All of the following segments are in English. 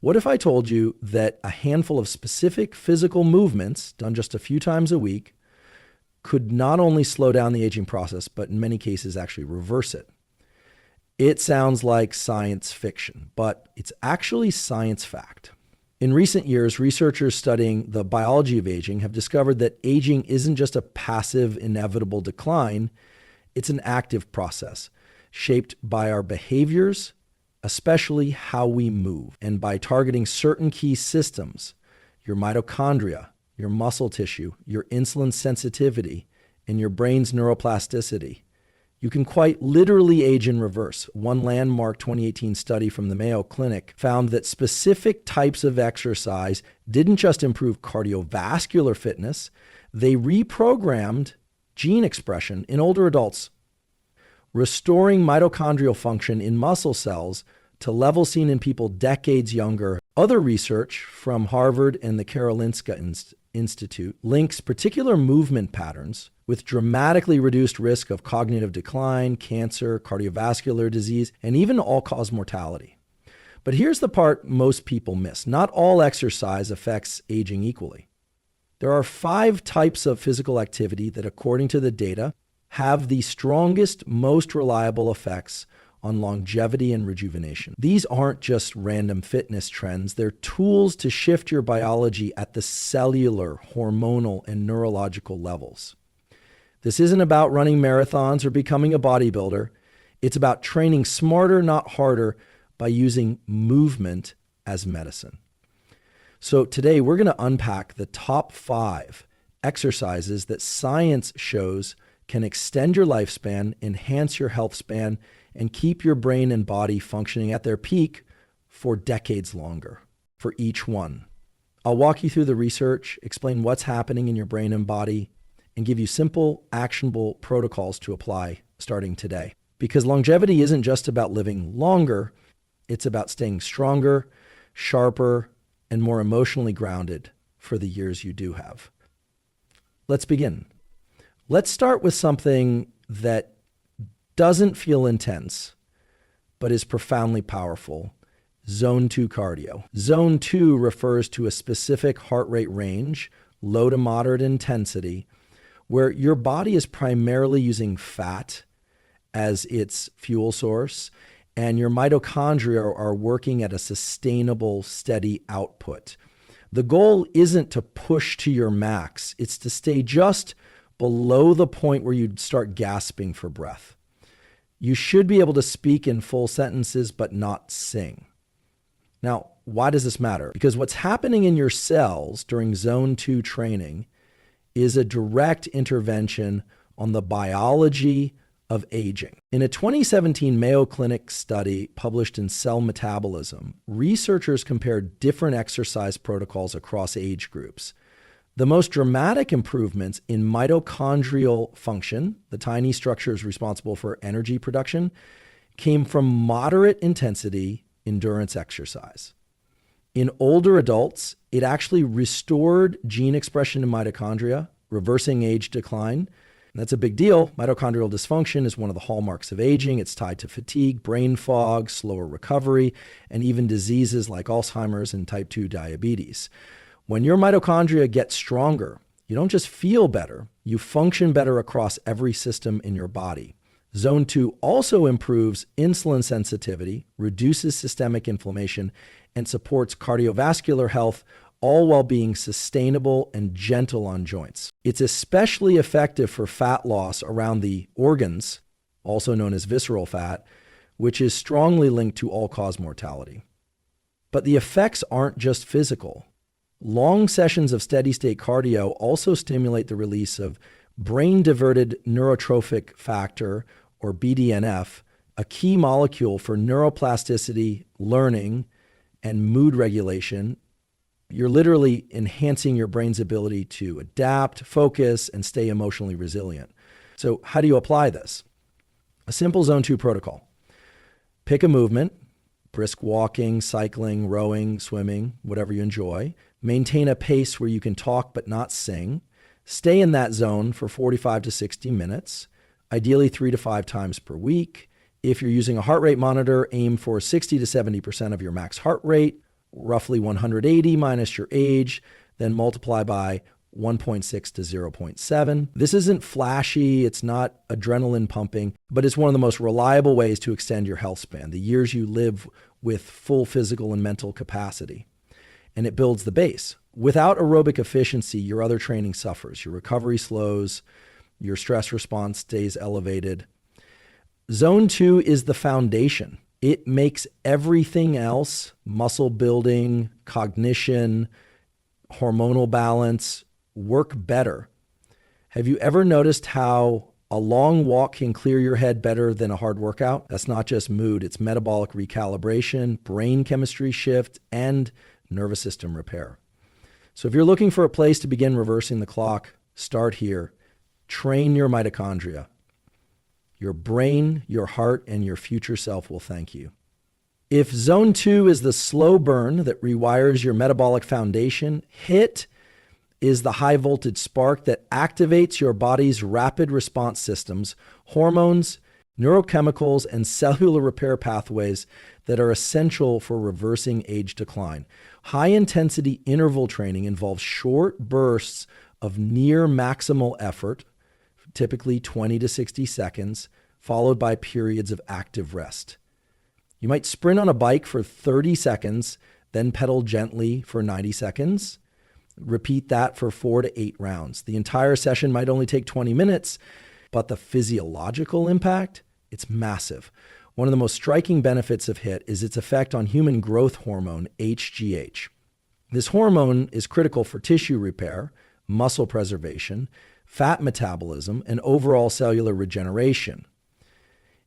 What if I told you that a handful of specific physical movements done just a few times a week could not only slow down the aging process, but in many cases actually reverse it? It sounds like science fiction, but it's actually science fact. In recent years, researchers studying the biology of aging have discovered that aging isn't just a passive, inevitable decline, it's an active process shaped by our behaviors, especially how we move. And by targeting certain key systems, your mitochondria, your muscle tissue, your insulin sensitivity, and your brain's neuroplasticity, you can quite literally age in reverse. One landmark 2018 study from the Mayo Clinic found that specific types of exercise didn't just improve cardiovascular fitness, they reprogrammed gene expression in older adults, restoring mitochondrial function in muscle cells to levels seen in people decades younger. Other research from Harvard and the Karolinska Institute links particular movement patterns with dramatically reduced risk of cognitive decline, cancer, cardiovascular disease, and even all-cause mortality. But here's the part most people miss. Not all exercise affects aging equally. There are 5 types of physical activity that, according to the data, have the strongest, most reliable effects on longevity and rejuvenation. These aren't just random fitness trends. They're tools to shift your biology at the cellular, hormonal, and neurological levels. This isn't about running marathons or becoming a bodybuilder. It's about training smarter, not harder, by using movement as medicine. So today we're going to unpack the top 5 exercises that science shows can extend your lifespan, enhance your health span, and keep your brain and body functioning at their peak for decades longer for each one. I'll walk you through the research, explain what's happening in your brain and body, and give you simple, actionable protocols to apply starting today. Because longevity isn't just about living longer, it's about staying stronger, sharper, and more emotionally grounded for the years you do have. Let's begin. Let's start with something that doesn't feel intense, but is profoundly powerful: Zone 2 cardio. Zone 2 refers to a specific heart rate range, low to moderate intensity, where your body is primarily using fat as its fuel source, and your mitochondria are working at a sustainable, steady output. The goal isn't to push to your max, it's to stay just below the point where you'd start gasping for breath. You should be able to speak in full sentences, but not sing. Now, why does this matter? Because what's happening in your cells during Zone 2 training is a direct intervention on the biology of aging. In a 2017 Mayo Clinic study published in Cell Metabolism, researchers compared different exercise protocols across age groups. The most dramatic improvements in mitochondrial function, the tiny structures responsible for energy production, came from moderate intensity endurance exercise. In older adults, it actually restored gene expression in mitochondria, reversing age decline. And that's a big deal. Mitochondrial dysfunction is one of the hallmarks of aging. It's tied to fatigue, brain fog, slower recovery, and even diseases like Alzheimer's and type 2 diabetes. When your mitochondria get stronger, you don't just feel better, you function better across every system in your body. Zone 2 also improves insulin sensitivity, reduces systemic inflammation, and supports cardiovascular health, all while being sustainable and gentle on joints. It's especially effective for fat loss around the organs, also known as visceral fat, which is strongly linked to all-cause mortality. But the effects aren't just physical. Long sessions of steady-state cardio also stimulate the release of brain-diverted neurotrophic factor, or BDNF, a key molecule for neuroplasticity, learning, and mood regulation. You're literally enhancing your brain's ability to adapt, focus, and stay emotionally resilient. So how do you apply this? A simple Zone 2 protocol. Pick a movement, brisk walking, cycling, rowing, swimming, whatever you enjoy. Maintain a pace where you can talk but not sing. Stay in that zone for 45 to 60 minutes, ideally 3 to 5 times per week. If you're using a heart rate monitor, aim for 60 to 70% of your max heart rate. roughly 180 minus your age, then multiply by 1.6 to 0.7. This isn't flashy, it's not adrenaline pumping, but it's one of the most reliable ways to extend your health span, the years you live with full physical and mental capacity. And it builds the base. Without aerobic efficiency, your other training suffers. Your recovery slows, your stress response stays elevated. Zone 2 is the foundation. It makes everything else, muscle building, cognition, hormonal balance, work better. Have you ever noticed how a long walk can clear your head better than a hard workout? That's not just mood, it's metabolic recalibration, brain chemistry shift, and nervous system repair. So if you're looking for a place to begin reversing the clock, start here. Train your mitochondria. Your brain, your heart, and your future self will thank you. If zone 2 is the slow burn that rewires your metabolic foundation, HIIT is the high voltage spark that activates your body's rapid response systems, hormones, neurochemicals, and cellular repair pathways that are essential for reversing age decline. High intensity interval training involves short bursts of near maximal effort, typically 20 to 60 seconds, followed by periods of active rest. You might sprint on a bike for 30 seconds, then pedal gently for 90 seconds. Repeat that for 4 to 8 rounds. The entire session might only take 20 minutes, but the physiological impact, it's massive. One of the most striking benefits of HIIT is its effect on human growth hormone, HGH. This hormone is critical for tissue repair, muscle preservation, fat metabolism, and overall cellular regeneration.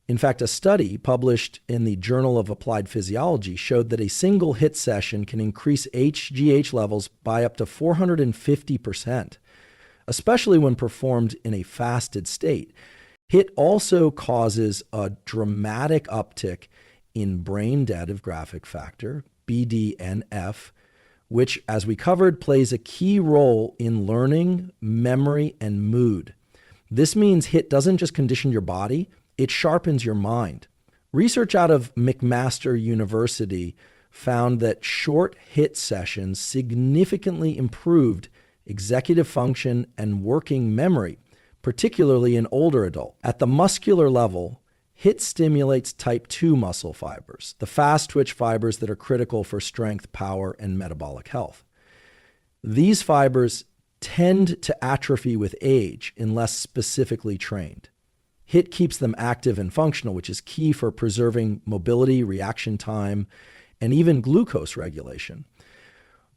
In fact, a study published in the Journal of Applied Physiology showed that a single HIIT session can increase HGH levels by up to 450%, especially when performed in a fasted state. HIIT also causes a dramatic uptick in brain demographic factor, BDNF, which, as we covered, plays a key role in learning, memory, and mood. This means HIIT doesn't just condition your body, it sharpens your mind. Research out of McMaster University found that short HIIT sessions significantly improved executive function and working memory, particularly in older adults. At the muscular level, HIIT stimulates type 2 muscle fibers, the fast twitch fibers that are critical for strength, power, and metabolic health. These fibers tend to atrophy with age unless specifically trained. HIIT keeps them active and functional, which is key for preserving mobility, reaction time, and even glucose regulation.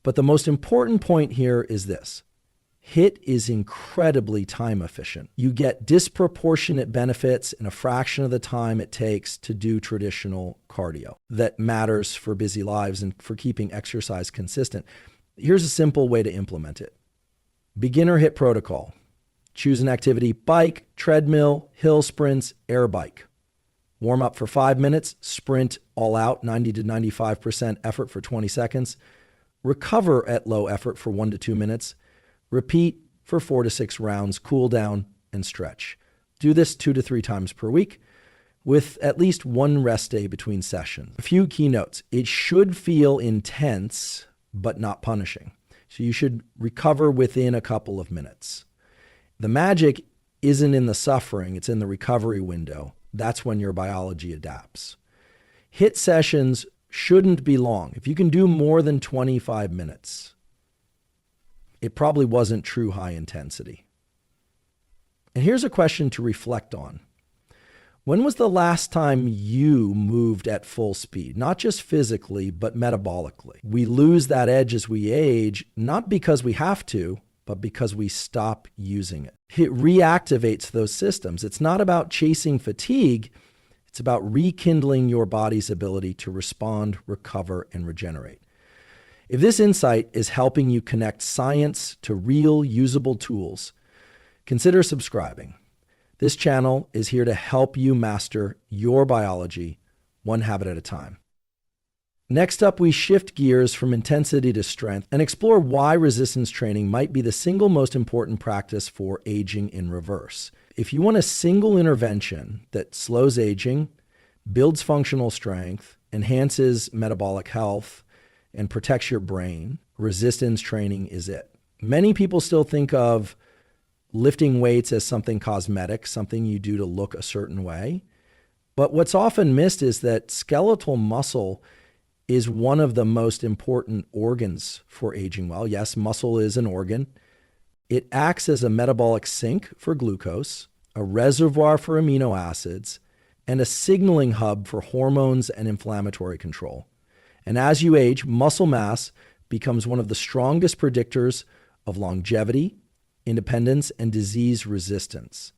But the most important point here is this. HIIT is incredibly time efficient. You get disproportionate benefits in a fraction of the time it takes to do traditional cardio that matters for busy lives and for keeping exercise consistent. Here's a simple way to implement it. Beginner HIIT protocol. Choose an activity: bike, treadmill, hill sprints, air bike. Warm up for 5 minutes, sprint all out, 90 to 95% effort for 20 seconds. Recover at low effort for 1 to 2 minutes. Repeat for 4 to 6 rounds, cool down, and stretch. Do this 2 to 3 times per week with at least one rest day between sessions. A few key notes. It should feel intense, but not punishing. So you should recover within a couple of minutes. The magic isn't in the suffering, it's in the recovery window. That's when your biology adapts. HIIT sessions shouldn't be long. If you can do more than 25 minutes, it probably wasn't true high intensity. And here's a question to reflect on. When was the last time you moved at full speed? Not just physically, but metabolically. We lose that edge as we age, not because we have to, but because we stop using it. It reactivates those systems. It's not about chasing fatigue. It's about rekindling your body's ability to respond, recover, and regenerate. If this insight is helping you connect science to real usable tools, consider subscribing. This channel is here to help you master your biology one habit at a time. Next up, we shift gears from intensity to strength and explore why resistance training might be the single most important practice for aging in reverse. If you want a single intervention that slows aging, builds functional strength, enhances metabolic health, and protects your brain, resistance training is it. Many people still think of lifting weights as something cosmetic, something you do to look a certain way. But what's often missed is that skeletal muscle is one of the most important organs for aging well. Yes, muscle is an organ. It acts as a metabolic sink for glucose, a reservoir for amino acids, and a signaling hub for hormones and inflammatory control. And as you age, muscle mass becomes one of the strongest predictors of longevity, independence, and disease resistance.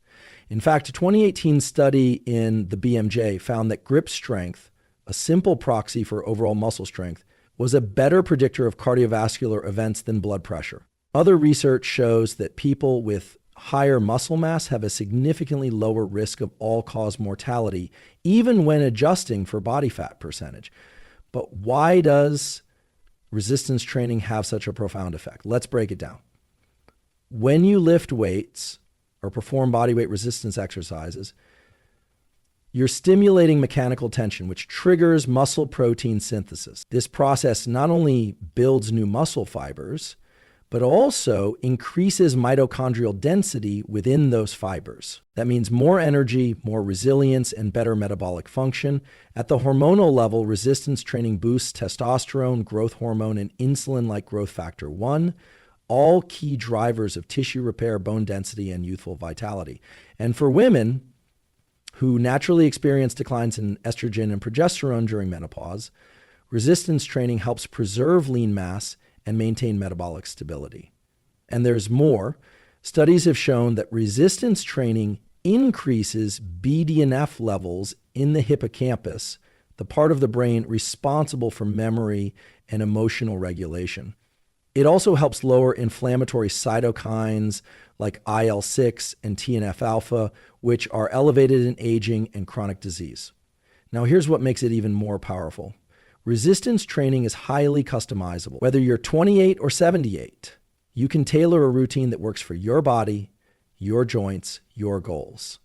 In fact, a 2018 study in the BMJ found that grip strength, a simple proxy for overall muscle strength, was a better predictor of cardiovascular events than blood pressure. Other research shows that people with higher muscle mass have a significantly lower risk of all-cause mortality, even when adjusting for body fat percentage. But why does resistance training have such a profound effect? Let's break it down. When you lift weights or perform body weight resistance exercises, you're stimulating mechanical tension, which triggers muscle protein synthesis. This process not only builds new muscle fibers, but also increases mitochondrial density within those fibers. That means more energy, more resilience, and better metabolic function. At the hormonal level, resistance training boosts testosterone, growth hormone, and insulin like growth factor 1, all key drivers of tissue repair, bone density, and youthful vitality. And for women who naturally experience declines in estrogen and progesterone during menopause, resistance training helps preserve lean mass and maintain metabolic stability. And there's more. Studies have shown that resistance training increases BDNF levels in the hippocampus, the part of the brain responsible for memory and emotional regulation. It also helps lower inflammatory cytokines like IL-6 and TNF-alpha, which are elevated in aging and chronic disease. Now, here's what makes it even more powerful. Resistance training is highly customizable. Whether you're 28 or 78, you can tailor a routine that works for your body, your joints, your goals.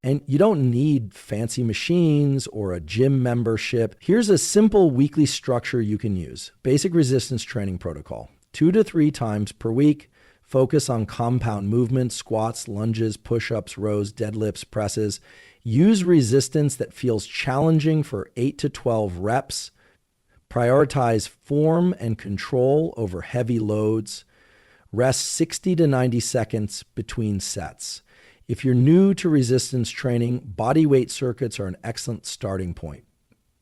And you don't need fancy machines or a gym membership. Here's a simple weekly structure you can use. Basic resistance training protocol. 2 to 3 times per week. Focus on compound movements, squats, lunges, push-ups, rows, deadlifts, presses. Use resistance that feels challenging for 8 to 12 reps. Prioritize form and control over heavy loads. Rest 60 to 90 seconds between sets. If you're new to resistance training, body weight circuits are an excellent starting point.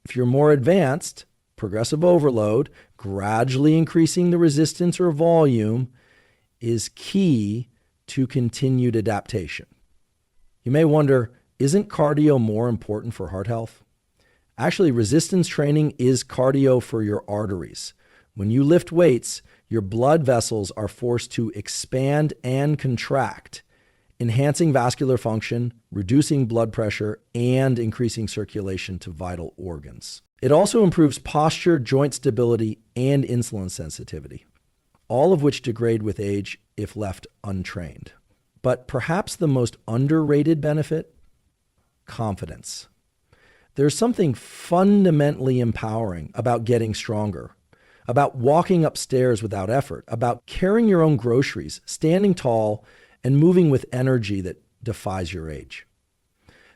If you're more advanced, progressive overload, gradually increasing the resistance or volume is key to continued adaptation. You may wonder, isn't cardio more important for heart health? Actually, resistance training is cardio for your arteries. When you lift weights, your blood vessels are forced to expand and contract, enhancing vascular function, reducing blood pressure, and increasing circulation to vital organs. It also improves posture, joint stability, and insulin sensitivity, all of which degrade with age if left untrained. But perhaps the most underrated benefit, confidence. There's something fundamentally empowering about getting stronger, about walking upstairs without effort, about carrying your own groceries, standing tall, and moving with energy that defies your age.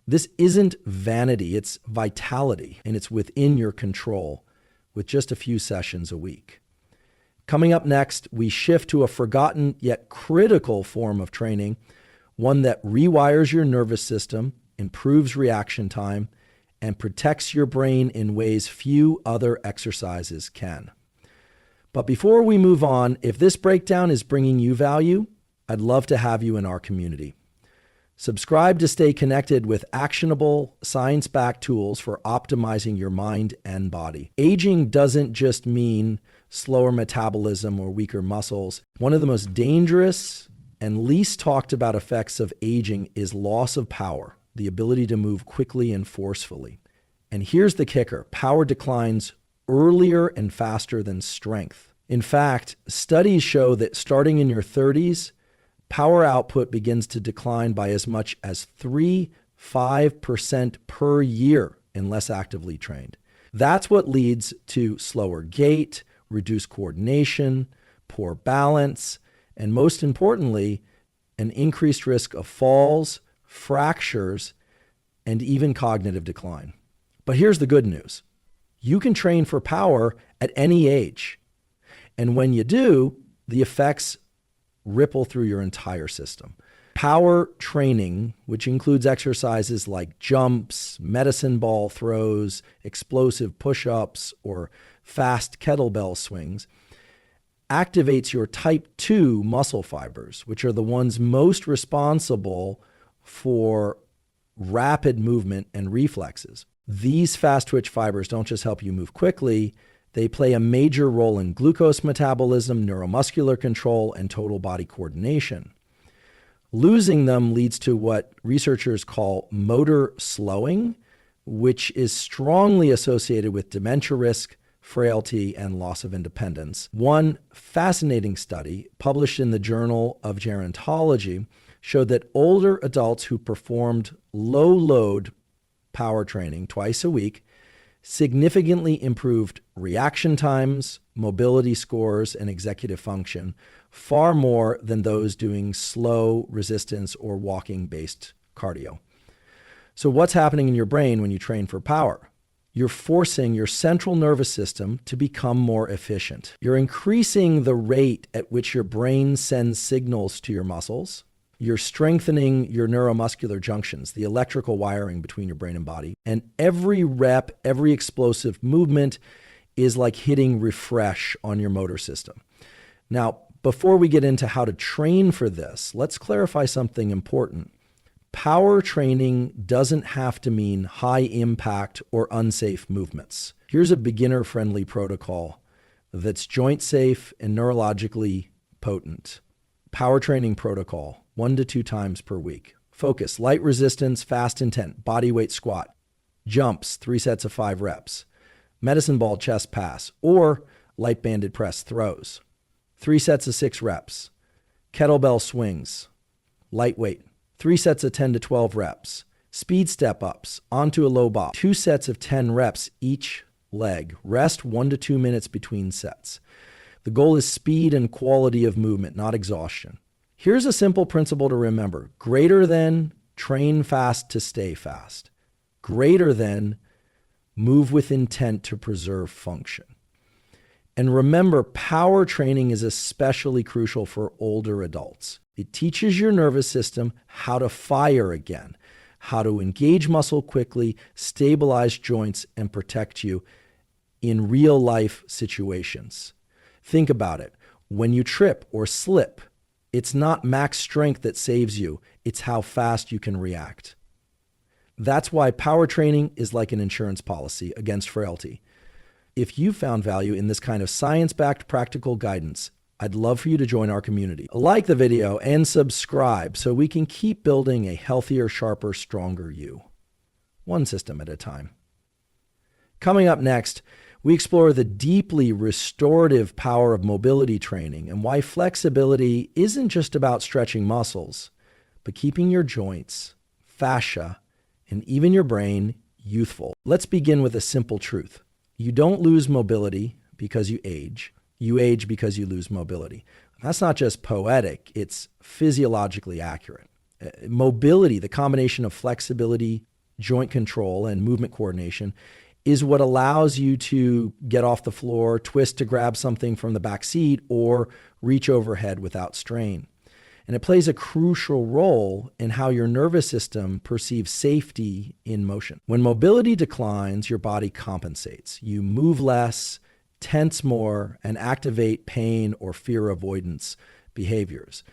This isn't vanity, it's vitality, and it's within your control with just a few sessions a week. Coming up next, we shift to a forgotten yet critical form of training, one that rewires your nervous system, improves reaction time, and protects your brain in ways few other exercises can. But before we move on, if this breakdown is bringing you value, I'd love to have you in our community. Subscribe to stay connected with actionable, science-backed tools for optimizing your mind and body. Aging doesn't just mean slower metabolism or weaker muscles. One of the most dangerous and least talked about effects of aging is loss of power, the ability to move quickly and forcefully. And here's the kicker: power declines earlier and faster than strength. In fact, studies show that starting in your 30s, power output begins to decline by as much as 3-5% per year unless actively trained. That's what leads to slower gait, reduced coordination, poor balance, and most importantly, an increased risk of falls, fractures, and even cognitive decline. But here's the good news. You can train for power at any age. And when you do, the effects ripple through your entire system. Power training, which includes exercises like jumps, medicine ball throws, explosive push-ups, or fast kettlebell swings, activates your type 2 muscle fibers, which are the ones most responsible for rapid movement and reflexes. These fast twitch fibers don't just help you move quickly, they play a major role in glucose metabolism, neuromuscular control, and total body coordination. Losing them leads to what researchers call motor slowing, which is strongly associated with dementia risk, frailty, and loss of independence. One fascinating study published in the Journal of Gerontology showed that older adults who performed low-load power training twice a week significantly improved reaction times, mobility scores, and executive function far more than those doing slow resistance or walking-based cardio. So what's happening in your brain when you train for power? You're forcing your central nervous system to become more efficient. You're increasing the rate at which your brain sends signals to your muscles. You're strengthening your neuromuscular junctions, the electrical wiring between your brain and body. And every rep, every explosive movement is like hitting refresh on your motor system. Now, before we get into how to train for this, let's clarify something important. Power training doesn't have to mean high impact or unsafe movements. Here's a beginner-friendly protocol that's joint safe and neurologically potent. Power training protocol, 1 to 2 times per week. Focus, light resistance, fast intent, body weight squat, jumps, 3 sets of 5 reps, medicine ball chest pass, or light banded press throws. 3 sets of 6 reps, kettlebell swings, lightweight, 3 sets of 10 to 12 reps, speed step ups onto a low bar, 2 sets of 10 reps each leg, rest 1 to 2 minutes between sets. The goal is speed and quality of movement, not exhaustion. Here's a simple principle to remember. Greater than, train fast to stay fast. Greater than, move with intent to preserve function. And remember, power training is especially crucial for older adults. It teaches your nervous system how to fire again, how to engage muscle quickly, stabilize joints, and protect you in real life situations. Think about it. When you trip or slip, it's not max strength that saves you. It's how fast you can react. That's why power training is like an insurance policy against frailty. If you found value in this kind of science-backed practical guidance, I'd love for you to join our community. Like the video and subscribe so we can keep building a healthier, sharper, stronger you. One system at a time. Coming up next, we explore the deeply restorative power of mobility training and why flexibility isn't just about stretching muscles, but keeping your joints, fascia, and even your brain youthful. Let's begin with a simple truth. You don't lose mobility because you age. You age because you lose mobility. That's not just poetic, it's physiologically accurate. Mobility, the combination of flexibility, joint control, and movement coordination, is what allows you to get off the floor, twist to grab something from the back seat, or reach overhead without strain. And it plays a crucial role in how your nervous system perceives safety in motion. When mobility declines, your body compensates. You move less, tense more, and activate pain or fear avoidance behaviors.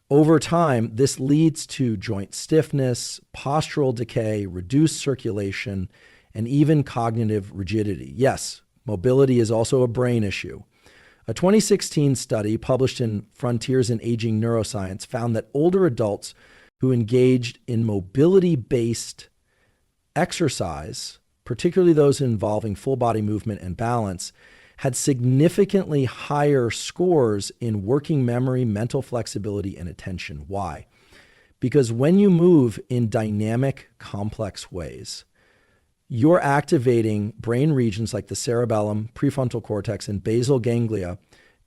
Over time, this leads to joint stiffness, postural decay, reduced circulation, and even cognitive rigidity. Yes, mobility is also a brain issue. A 2016 study published in Frontiers in Aging Neuroscience found that older adults who engaged in mobility-based exercise, particularly those involving full body movement and balance, had significantly higher scores in working memory, mental flexibility, and attention. Why? Because when you move in dynamic, complex ways, you're activating brain regions like the cerebellum, prefrontal cortex, and basal ganglia,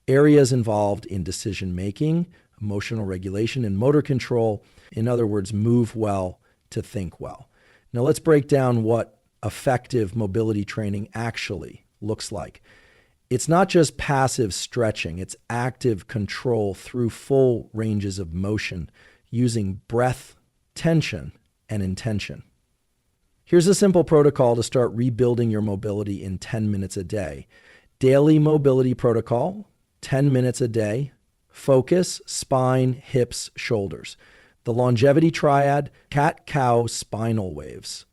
areas involved in decision making, emotional regulation, and motor control. In other words, move well to think well. Now let's break down what effective mobility training actually looks like. It's not just passive stretching, it's active control through full ranges of motion using breath, tension, and intention. Here's a simple protocol to start rebuilding your mobility in 10 minutes a day. Daily mobility protocol, 10 minutes a day. Focus, spine, hips, shoulders. The longevity triad, cat-cow spinal waves.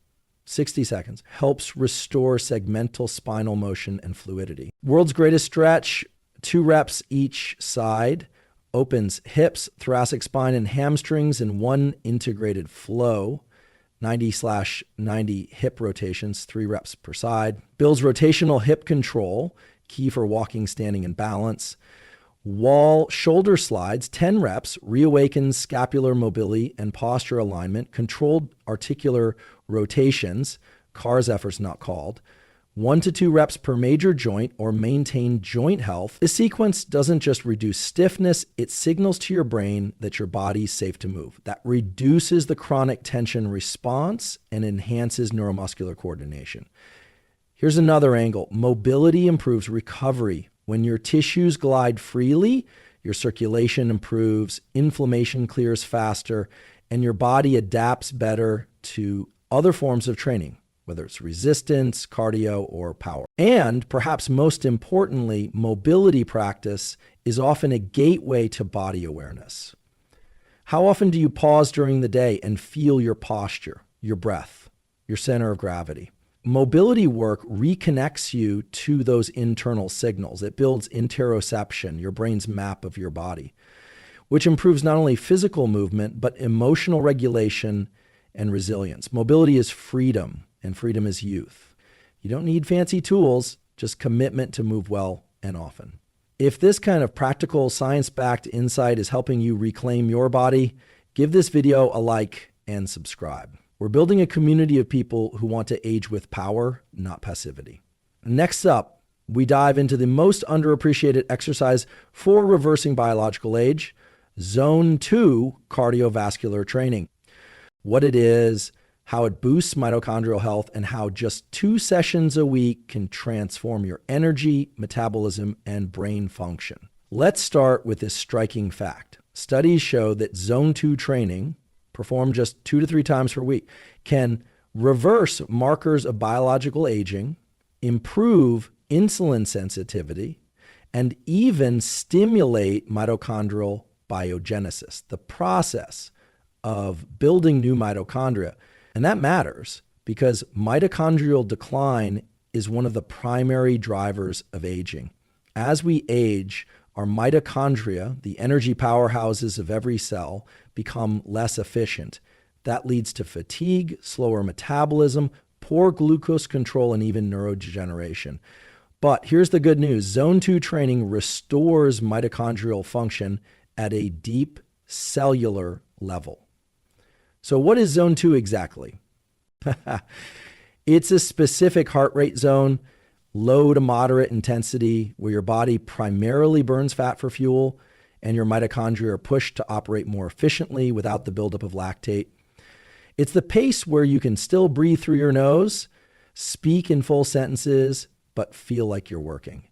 60 seconds. Helps restore segmental spinal motion and fluidity. World's greatest stretch, 2 reps each side. Opens hips, thoracic spine, and hamstrings in one integrated flow. 90/90 hip rotations, 3 reps per side. Builds rotational hip control, key for walking, standing, and balance. Wall shoulder slides, 10 reps, reawakens scapular mobility and posture alignment. Controlled articular rotations, CARS efforts not called. 1 to 2 reps per major joint or maintain joint health. This sequence doesn't just reduce stiffness, it signals to your brain that your body's safe to move. That reduces the chronic tension response and enhances neuromuscular coordination. Here's another angle. Mobility improves recovery. When your tissues glide freely, your circulation improves, inflammation clears faster, and your body adapts better to other forms of training, whether it's resistance, cardio, or power. And perhaps most importantly, mobility practice is often a gateway to body awareness. How often do you pause during the day and feel your posture, your breath, your center of gravity? Mobility work reconnects you to those internal signals. It builds interoception, your brain's map of your body, which improves not only physical movement, but emotional regulation and resilience. Mobility is freedom, and freedom is youth. You don't need fancy tools, just commitment to move well and often. If this kind of practical, science-backed insight is helping you reclaim your body, give this video a like and subscribe. We're building a community of people who want to age with power, not passivity. Next up, we dive into the most underappreciated exercise for reversing biological age, Zone 2 cardiovascular training. What it is, how it boosts mitochondrial health, and how just 2 sessions a week can transform your energy, metabolism, and brain function. Let's start with this striking fact. Studies show that Zone 2 training, performed just 2 to 3 times per week, can reverse markers of biological aging, improve insulin sensitivity, and even stimulate mitochondrial biogenesis, the process of building new mitochondria. And that matters because mitochondrial decline is one of the primary drivers of aging. As we age, our mitochondria, the energy powerhouses of every cell, become less efficient. That leads to fatigue, slower metabolism, poor glucose control, and even neurodegeneration. But here's the good news. Zone 2 training restores mitochondrial function at a deep cellular level. So what is Zone 2 exactly? It's a specific heart rate zone, low to moderate intensity, where your body primarily burns fat for fuel and your mitochondria are pushed to operate more efficiently without the buildup of lactate. It's the pace where you can still breathe through your nose, speak in full sentences, but feel like you're working.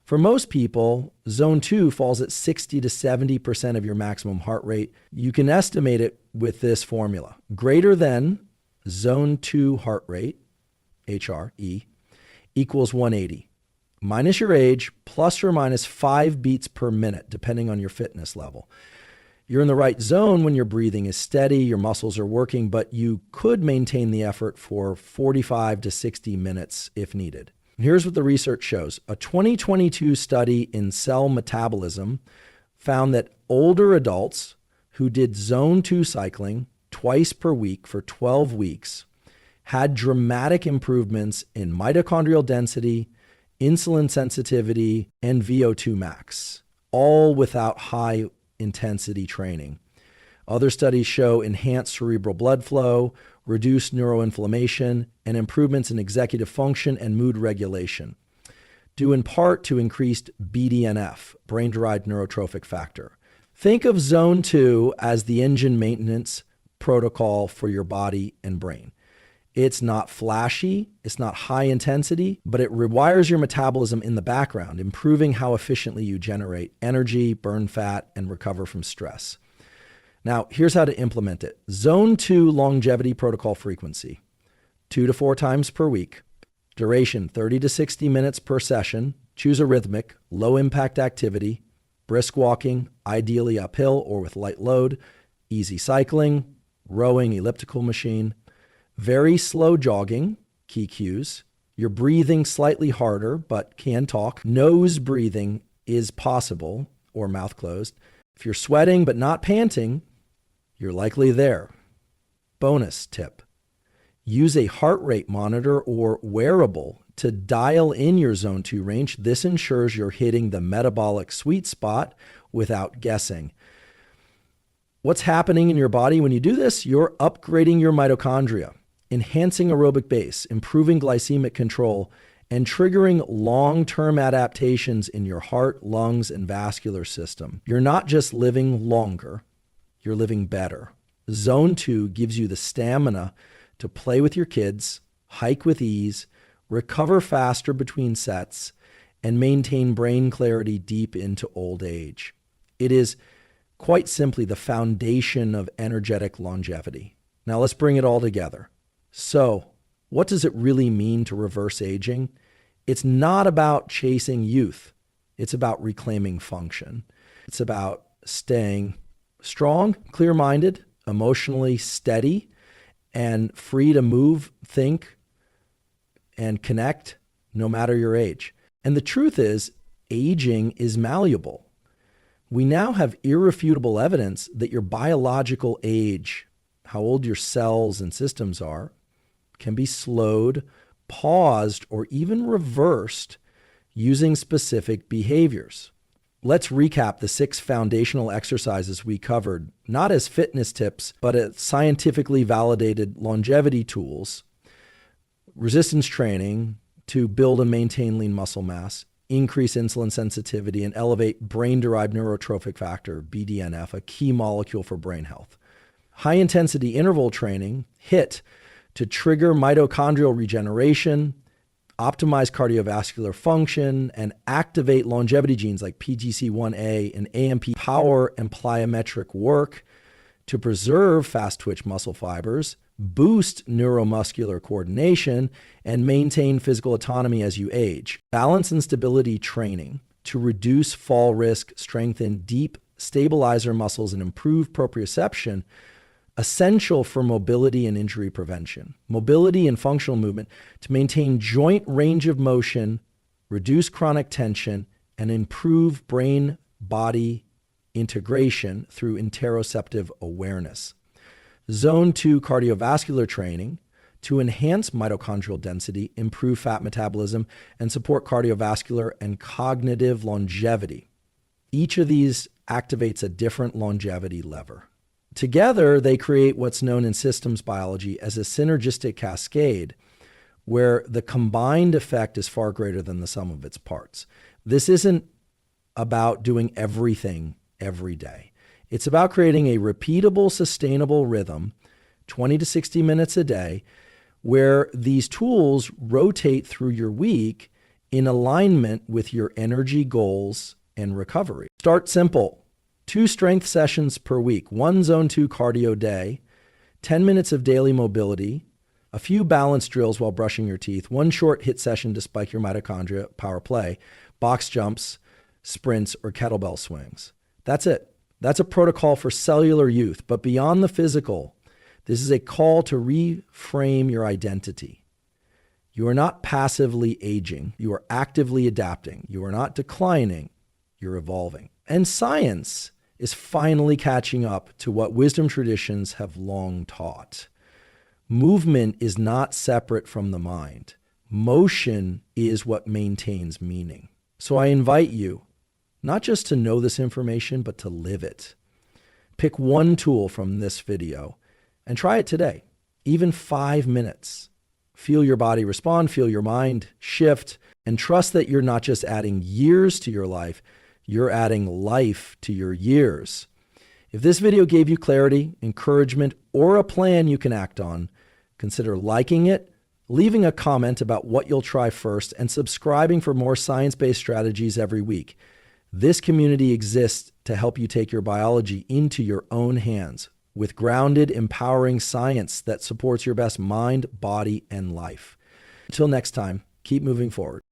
For most people, Zone 2 falls at 60 to 70% of your maximum heart rate. You can estimate it with this formula. Greater than Zone 2 heart rate, HRE, equals 180. Minus your age, plus or minus 5 beats per minute, depending on your fitness level. You're in the right zone when your breathing is steady, your muscles are working, but you could maintain the effort for 45 to 60 minutes if needed. Here's what the research shows. A 2022 study in Cell Metabolism found that older adults who did Zone 2 cycling twice per week for 12 weeks had dramatic improvements in mitochondrial density, insulin sensitivity, and VO2 max, all without high intensity training. Other studies show enhanced cerebral blood flow, reduced neuroinflammation, and improvements in executive function and mood regulation, due in part to increased BDNF, brain-derived neurotrophic factor. Think of Zone 2 as the engine maintenance protocol for your body and brain. It's not flashy, it's not high intensity, but it rewires your metabolism in the background, improving how efficiently you generate energy, burn fat, and recover from stress. Now, here's how to implement it. Zone 2 longevity protocol frequency, 2 to 4 times per week. Duration, 30 to 60 minutes per session. Choose a rhythmic, low-impact activity, brisk walking, ideally uphill or with light load, easy cycling, rowing, elliptical machine, very slow jogging, key cues. You're breathing slightly harder, but can talk. Nose breathing is possible, or mouth closed. If you're sweating but not panting, you're likely there. Bonus tip: use a heart rate monitor or wearable to dial in your Zone 2 range. This ensures you're hitting the metabolic sweet spot without guessing. What's happening in your body when you do this? You're upgrading your mitochondria, enhancing aerobic base, improving glycemic control, and triggering long-term adaptations in your heart, lungs, and vascular system. You're not just living longer, you're living better. Zone 2 gives you the stamina to play with your kids, hike with ease, recover faster between sets, and maintain brain clarity deep into old age. It is quite simply the foundation of energetic longevity. Now let's bring it all together. So, what does it really mean to reverse aging? It's not about chasing youth. It's about reclaiming function. It's about staying strong, clear-minded, emotionally steady, and free to move, think, and connect no matter your age. And the truth is, aging is malleable. We now have irrefutable evidence that your biological age, how old your cells and systems are, can be slowed, paused, or even reversed using specific behaviors. Let's recap the 6 foundational exercises we covered, not as fitness tips, but as scientifically validated longevity tools. Resistance training to build and maintain lean muscle mass, increase insulin sensitivity, and elevate brain-derived neurotrophic factor, BDNF, a key molecule for brain health. High-intensity interval training, HIIT, to trigger mitochondrial regeneration, optimize cardiovascular function, and activate longevity genes like PGC1A and AMP power and plyometric work to preserve fast-twitch muscle fibers, boost neuromuscular coordination, and maintain physical autonomy as you age. Balance and stability training to reduce fall risk, strengthen deep stabilizer muscles, and improve proprioception, essential for mobility and injury prevention. Mobility and functional movement to maintain joint range of motion, reduce chronic tension, and improve brain-body integration through interoceptive awareness. Zone 2 cardiovascular training to enhance mitochondrial density, improve fat metabolism, and support cardiovascular and cognitive longevity. Each of these activates a different longevity lever. Together, they create what's known in systems biology as a synergistic cascade, where the combined effect is far greater than the sum of its parts. This isn't about doing everything every day. It's about creating a repeatable, sustainable rhythm, 20 to 60 minutes a day, where these tools rotate through your week in alignment with your energy goals and recovery. Start simple. 2 strength sessions per week, 1 Zone 2 cardio day, 10 minutes of daily mobility, a few balance drills while brushing your teeth, 1 short HIIT session to spike your mitochondria, power play, box jumps, sprints, or kettlebell swings. That's it. That's a protocol for cellular youth. But beyond the physical, this is a call to reframe your identity. You are not passively aging. You are actively adapting. You are not declining. You're evolving. And science is finally catching up to what wisdom traditions have long taught. Movement is not separate from the mind. Motion is what maintains meaning. So I invite you, not just to know this information, but to live it. Pick one tool from this video and try it today, even 5 minutes. Feel your body respond, feel your mind shift, and trust that you're not just adding years to your life, you're adding life to your years. If this video gave you clarity, encouragement, or a plan you can act on, consider liking it, leaving a comment about what you'll try first, and subscribing for more science-based strategies every week. This community exists to help you take your biology into your own hands with grounded, empowering science that supports your best mind, body, and life. Until next time, keep moving forward.